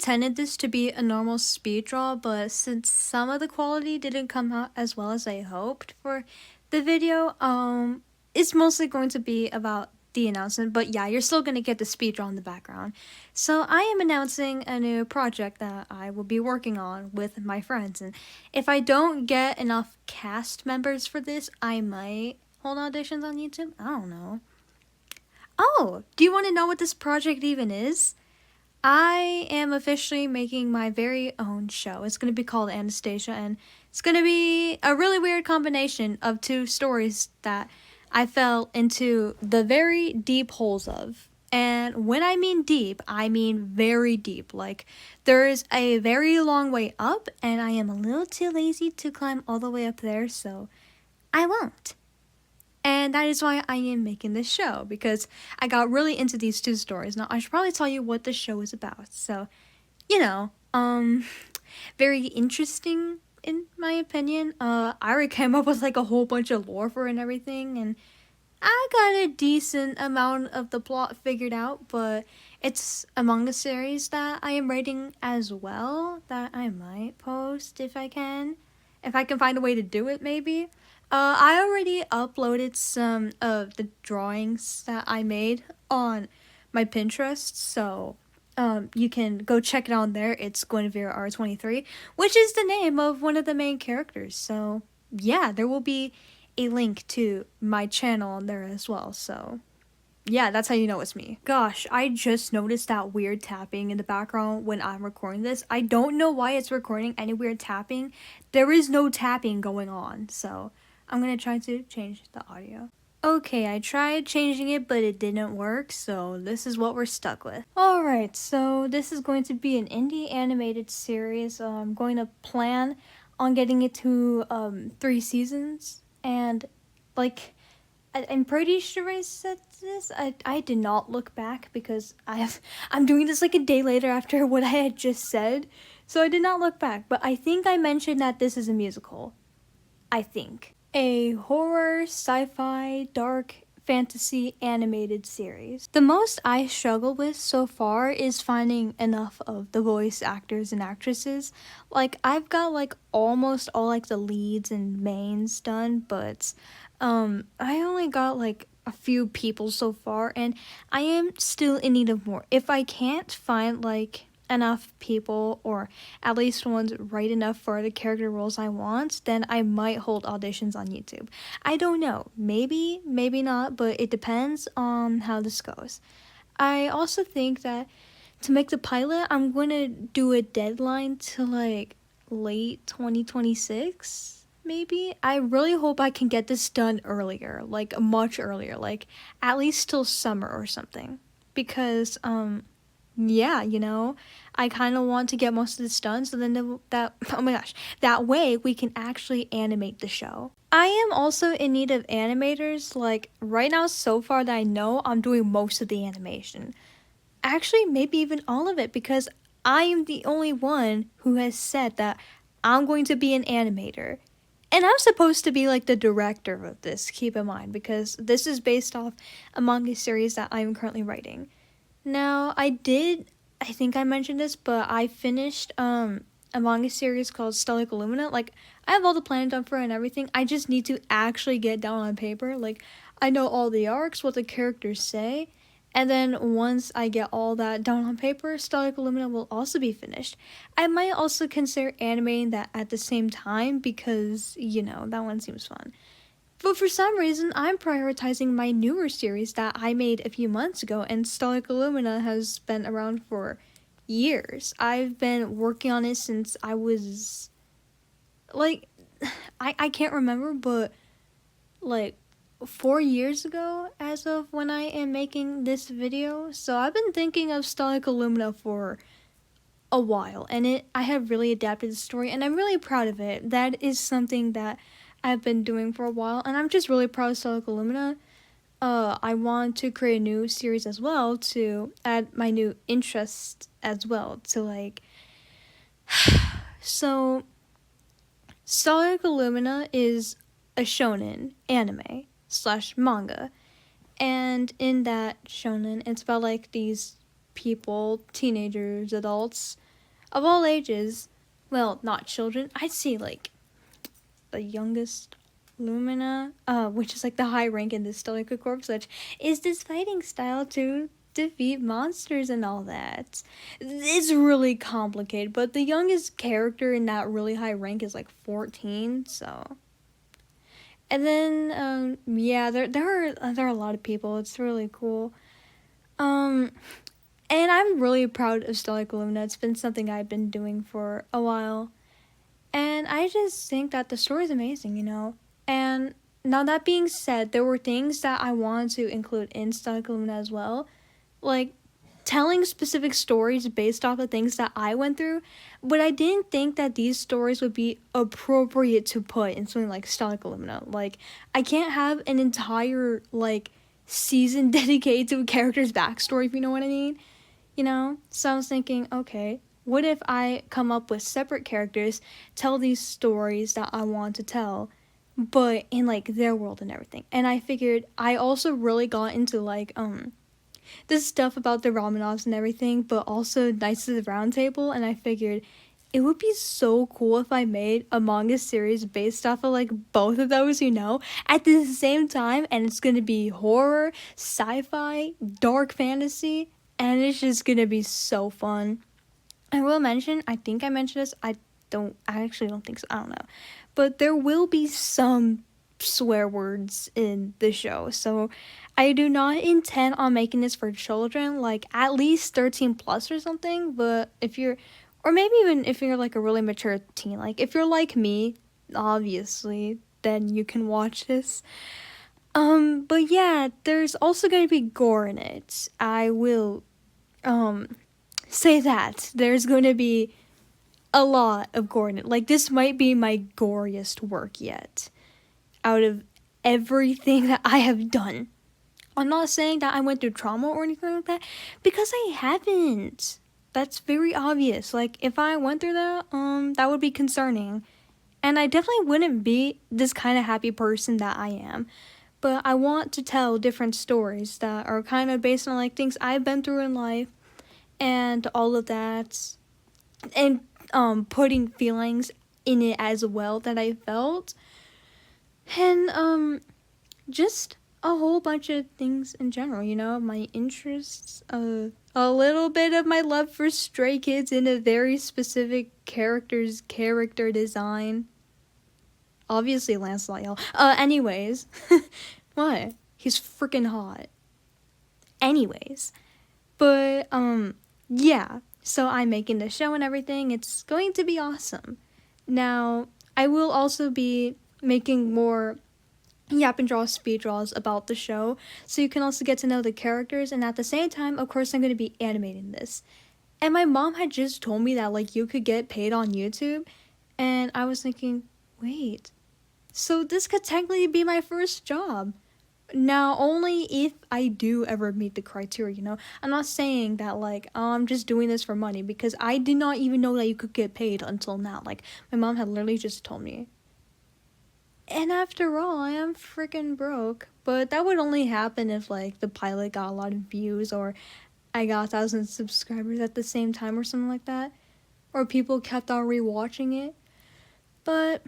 intended this to be a normal speed draw, but since some of the quality didn't come out as well as I hoped for the video, it's mostly going to be about the announcement, but yeah, you're still gonna get the speed draw in the background. So I am announcing a new project that I will be working on with my friends, and if I don't get enough cast members for this, I might hold auditions on YouTube. I don't know. Oh, do you want to know what this project even is? I am officially making my very own show. It's going to be called Anastasia, and it's going to be a really weird combination of two stories that I fell into the very deep holes of. And when I mean deep, I mean very deep. Like, there's a very long way up, and I am a little too lazy to climb all the way up there, so I won't. And that is why I am making this show, because I got really into these two stories. Now, I should probably tell you what the show is about. So, you know, very interesting in my opinion. I already came up with like a whole bunch of lore for it and everything, and I got a decent amount of the plot figured out, but it's a manga series that I am writing as well that I might post if I can. If I can find a way to do it, maybe. I already uploaded some of the drawings that I made on my Pinterest, so you can go check it out there. It's Guinevere R23, which is the name of one of the main characters. So yeah, there will be a link to my channel on there as well. So yeah, that's how you know it's me. Gosh, I just noticed that weird tapping in the background when I'm recording this. I don't know why it's recording any weird tapping. There is no tapping going on, so I'm gonna try to change the audio. Okay, I tried changing it, but it didn't work, so this is what we're stuck with. Alright, so this is going to be an indie animated series. I'm going to plan on getting it to 3 seasons, and like, I'm pretty sure I said this. I did not look back because I'm doing this like a day later after what I had just said, so I did not look back, but I think I mentioned that this is a musical. I think. A horror, sci-fi, dark fantasy animated series. The most I struggle with so far is finding enough of the voice actors and actresses. Like, I've got like almost all like the leads and mains done, but I only got like a few people so far, and I am still in need of more. If I can't find like enough people, or at least ones right enough for the character roles I want, then I might hold auditions on YouTube. I don't know, maybe not, but it depends on how this goes. I also think that to make the pilot, I'm going to do a deadline to like late 2026. Maybe. I really hope I can get this done earlier, like much earlier, like at least till summer or something, because yeah, you know, I kind of want to get most of this done, so then that oh my gosh, that way we can actually animate the show. I am also in need of animators. Like right now, so far that I know, I'm doing most of the animation. Actually, maybe even all of it, because I am the only one who has said that I'm going to be an animator. And I'm supposed to be like the director of this, keep in mind, because this is based off a manga series that I'm currently writing. Now, I think I mentioned this, but I finished a manga series called Stellic Aluminina. Like, I have all the planning done for it and everything. I just need to actually get down on paper. Like, I know all the arcs, what the characters say, and then once I get all that down on paper, Stellic Aluminina will also be finished. I might also consider animating that at the same time because, you know, that one seems fun. But for some reason, I'm prioritizing my newer series that I made a few months ago, and Stellic Aluminina has been around for years. I've been working on it since I was, like, I can't remember, but, like, 4 years ago as of when I am making this video. So I've been thinking of Stellic Aluminina for a while, and I have really adapted the story, and I'm really proud of it. That is something that I've been doing for a while, and I'm just really proud of Stellic Aluminina. I want to create a new series as well to add my new interest as well to like. So, Stellic Aluminina is a shonen anime / manga, and in that shonen, it's about like these people, teenagers, adults of all ages. Well, not children. I'd say like the youngest Lumina, which is like the high rank in the Stellic Corps, which is this fighting style to defeat monsters and all that. It's really complicated, but the youngest character in that really high rank is like 14, so. And then, yeah, there are a lot of people. It's really cool. Um, and I'm really proud of Stellic Aluminina. It's been something I've been doing for a while. And I just think that the story is amazing, you know? And now that being said, there were things that I wanted to include in Stellic Aluminina as well. Like, telling specific stories based off of things that I went through, but I didn't think that these stories would be appropriate to put in something like Stellic Aluminina. Like, I can't have an entire, like, season dedicated to a character's backstory, if you know what I mean. You know? So I was thinking, okay, what if I come up with separate characters, tell these stories that I want to tell, but in, like, their world and everything. And I figured I also really got into, like, this stuff about the Romanovs and everything, but also Knights of the Round Table, and I figured it would be so cool if I made a manga series based off of like both of those, you know, at the same time, and it's gonna be horror, sci-fi, dark fantasy, and it's just gonna be so fun. I will mention, I think I mentioned this, I actually don't think so, I don't know, but there will be some swear words in the show, so I do not intend on making this for children, like at least 13 plus or something, but if you're, or maybe even if you're like a really mature teen, like if you're like me, obviously, then you can watch this. But yeah, there's also going to be gore in it. I will, say that. There's going to be a lot of gore in it. Like, this might be my goriest work yet out of everything that I have done. I'm not saying that I went through trauma or anything like that, because I haven't. That's very obvious. Like, if I went through that, that would be concerning. And I definitely wouldn't be this kind of happy person that I am. But I want to tell different stories that are kind of based on, like, things I've been through in life and all of that. And, putting feelings in it as well that I felt. And, just a whole bunch of things in general, you know, my interests, a little bit of my love for Stray Kids in a very specific character's character design. Obviously Lancelot, y'all. Anyways. What? He's freaking hot. Anyways. But, yeah. So I'm making the show and everything. It's going to be awesome. Now, I will also be making more Yap and Draw speed draws about the show, so you can also get to know the characters, and at the same time, of course, I'm going to be animating this. And my mom had just told me that, like, you could get paid on YouTube, and I was thinking, wait, so this could technically be my first job. Now, only if I do ever meet the criteria, you know? I'm not saying that, like, oh, I'm just doing this for money, because I did not even know that you could get paid until now. Like, my mom had literally just told me. And after all, I am freaking broke. But that would only happen if, like, the pilot got a lot of views, or I got 1,000 subscribers at the same time or something like that. Or people kept on rewatching it. But,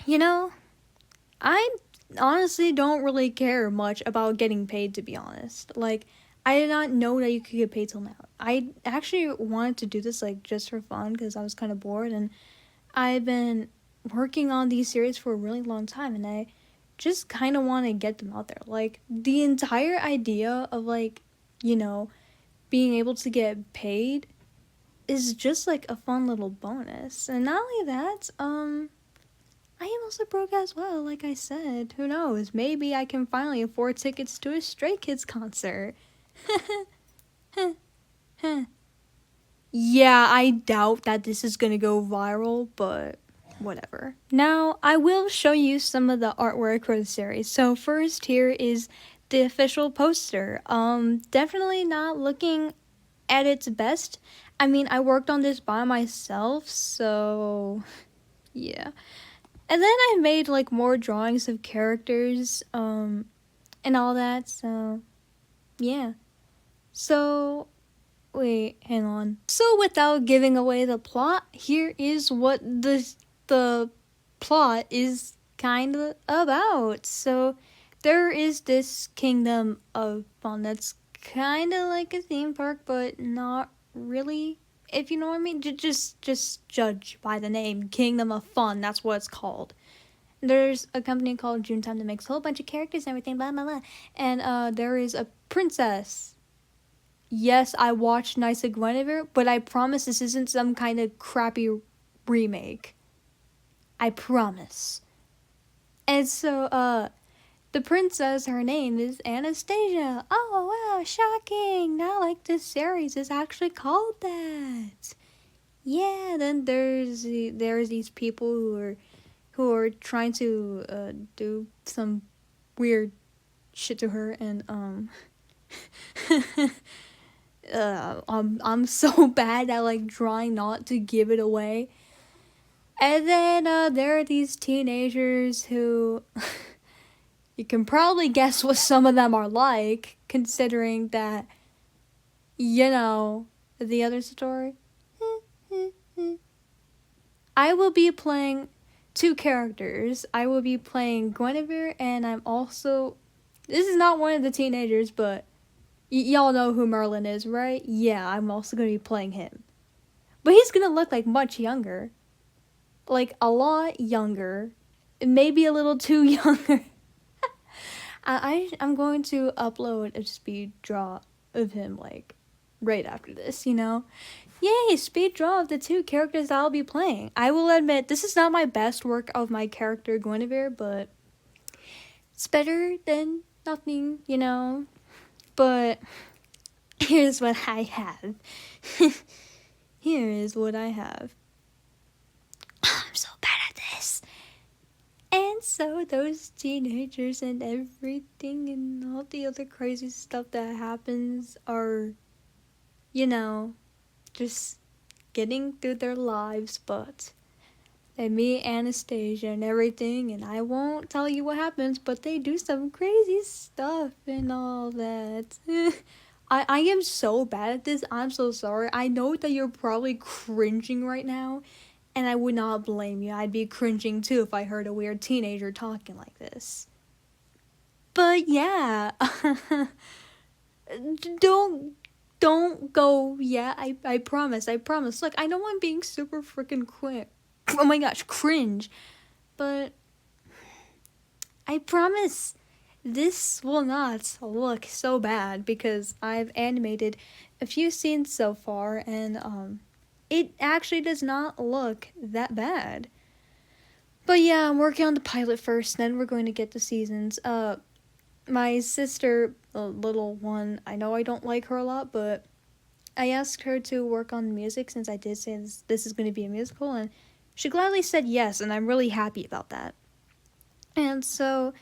you know, I honestly don't really care much about getting paid, to be honest. Like, I did not know that you could get paid till now. I actually wanted to do this, like, just for fun, because I was kind of bored, and I've been working on these series for a really long time, and I just kind of want to get them out there. Like, the entire idea of, like, you know, being able to get paid is just like a fun little bonus. And not only that, I am also broke as well, like I said. Who knows, maybe I can finally afford tickets to a Stray Kids concert. Yeah, I doubt that this is gonna go viral, but whatever. Now, I will show you some of the artwork for the series. So first here is the official poster. Definitely not looking at its best. I mean, I worked on this by myself, so yeah. And then I made like more drawings of characters, and all that, so yeah. So, wait, hang on. So, without giving away the plot, here is what the plot is kind of about. So, there is this kingdom of fun that's kind of like a theme park, but not really. If you know what I mean, just judge by the name, Kingdom of Fun. That's what it's called. There's a company called June Time that makes a whole bunch of characters and everything, blah blah blah. And there is a princess. Yes, I watched Nice of Guinevere, but I promise this isn't some kind of crappy remake. I promise. And so, the princess, her name is Anastasia. Oh wow, shocking! Not like this series is actually called that. Yeah, then there's these people who are trying to do some weird shit to her, and I'm so bad at like trying not to give it away. And then there are these teenagers who you can probably guess what some of them are like, considering that, you know, the other story. I will be playing two characters. I will be playing Guinevere, and I'm also. This is not one of the teenagers, but y'all know who Merlin is, right? Yeah, I'm also going to be playing him. But he's going to look like much younger. Like a lot younger. Maybe a little too younger. I'm going to upload a speed draw of him, like, right after this, you know? Yay, speed draw of the two characters I'll be playing. I will admit, this is not my best work of my character Guinevere, but it's better than nothing, you know? But here's what I have. Here is what I have. I'm so bad at this. And so those teenagers and everything and all the other crazy stuff that happens are, you know, just getting through their lives, but they meet Anastasia and everything, and I won't tell you what happens, but they do some crazy stuff and all that. I am so bad at this. I'm so sorry. I know that you're probably cringing right now, and I would not blame you. I'd be cringing too if I heard a weird teenager talking like this. But yeah, don't go. Yeah, I promise. I promise. Look, I know I'm being super freaking quick. Oh my gosh, cringe. But I promise this will not look so bad because I've animated a few scenes so far, and it actually does not look that bad. But yeah, I'm working on the pilot first, then we're going to get the seasons. My sister, the little one, I know I don't like her a lot, but I asked her to work on music since I did say this is going to be a musical, and she gladly said yes, and I'm really happy about that. And so,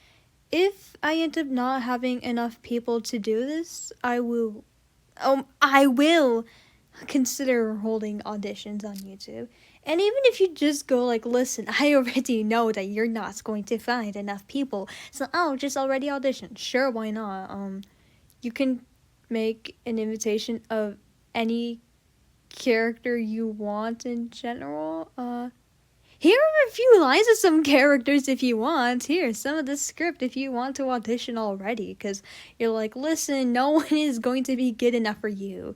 if I end up not having enough people to do this, I will consider holding auditions on YouTube. And even if you just go like, listen, I already know that you're not going to find enough people, so I'll just already audition. Sure, why not? You can make an invitation of any character you want in general. Here are a few lines of some characters if you want. Here's some of the script if you want to audition already, because you're like, listen, no one is going to be good enough for you.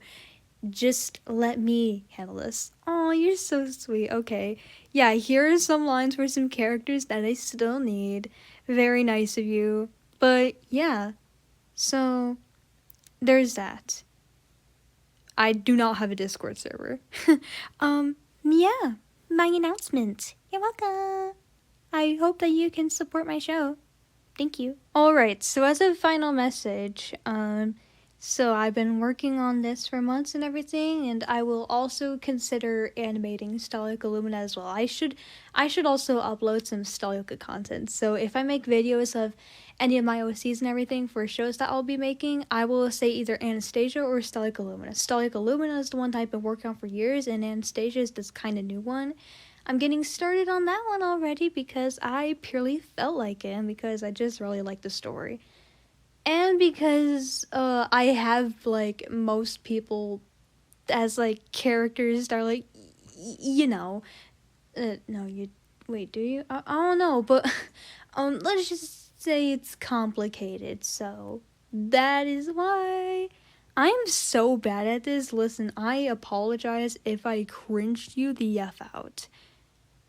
Just let me handle this. Oh, you're so sweet. Okay. Yeah, here are some lines for some characters that I still need. Very nice of you. But yeah, so there's that. I do not have a Discord server. Yeah, my announcement. You're welcome. I hope that you can support my show. Thank you. Alright, so as a final message, so I've been working on this for months and everything, and I will also consider animating Stellic Aluminina as well. I should also upload some Stellic content. So if I make videos of any of my OCs and everything for shows that I'll be making, I will say either Anastasia or Stellic Aluminina. Stellic Aluminina is the one that I've been working on for years, and Anastasia is this kind of new one. I'm getting started on that one already because I purely felt like it and because I just really like the story. And because I have like most people as like characters that are like you know, no, you wait, do you? I don't know, but let's just say it's complicated. So that is why I'm so bad at this. Listen, I apologize if I cringed you the f out,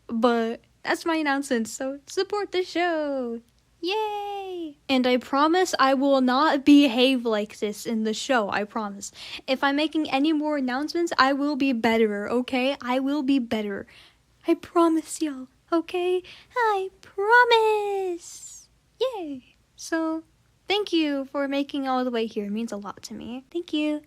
but that's my announcement. So support the show. Yay! And I promise I will not behave like this in the show. I promise. If I'm making any more announcements, I will be better, okay? I will be better. I promise y'all, okay? I promise! Yay! So, thank you for making it all the way here. It means a lot to me. Thank you.